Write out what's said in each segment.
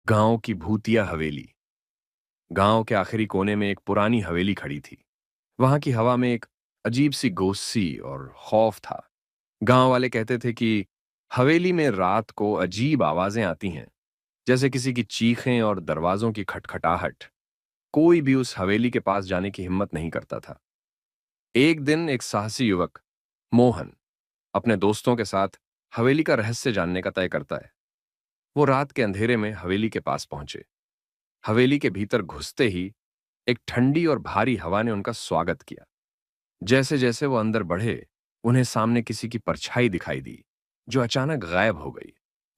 गांव की भूतिया हवेली। गांव के आखिरी कोने में एक पुरानी हवेली खड़ी थी। वहां की हवा में एक अजीब सी गोस्सी और खौफ था। गांव वाले कहते थे कि हवेली में रात को अजीब आवाजें आती हैं, जैसे किसी की चीखें और दरवाजों की खटखटाहट। कोई भी उस हवेली के पास जाने की हिम्मत नहीं करता था। एक दिन एक साहसी युवक, मोहन, अपने दोस्तों के साथ हवेली का रहस्य जानने का तय करता है। वो रात के अंधेरे में हवेली के पास पहुंचे। हवेली के भीतर घुसते ही एक ठंडी और भारी हवा ने उनका स्वागत किया। जैसे जैसे वो अंदर बढ़े, उन्हें सामने किसी की परछाई दिखाई दी, जो अचानक गायब हो गई।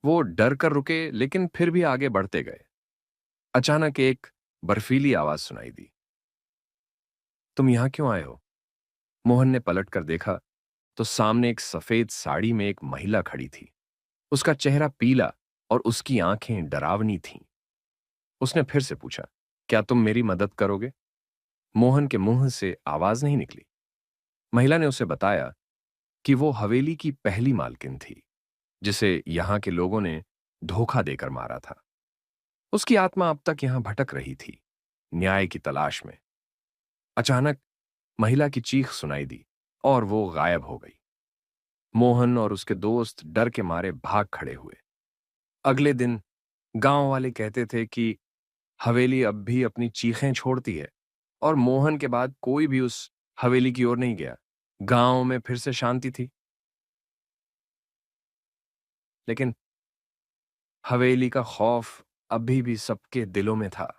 वो डर कर रुके, लेकिन फिर भी आगे बढ़ते गए। अचानक एक बर्फीली आवाज सुनाई दी। तुम यहां क्यों आए हो? मोहन ने पलट कर देखा तो सामने एक सफेद साड़ी में एक महिला खड़ी थी। उसका चेहरा पीला और उसकी आंखें डरावनी थीं। उसने फिर से पूछा, क्या तुम मेरी मदद करोगे? मोहन के मुंह से आवाज नहीं निकली। महिला ने उसे बताया कि वो हवेली की पहली मालकिन थी, जिसे यहां के लोगों ने धोखा देकर मारा था। उसकी आत्मा अब तक यहां भटक रही थी, न्याय की तलाश में। अचानक महिला की चीख सुनाई दी और वो गायब हो गई। मोहन और उसके दोस्त डर के मारे भाग खड़े हुए। अगले दिन गांव वाले कहते थे कि हवेली अब भी अपनी चीखें छोड़ती है, और मोहन के बाद कोई भी उस हवेली की ओर नहीं गया। गांव में फिर से शांति थी, लेकिन हवेली का खौफ अभी भी सबके दिलों में था।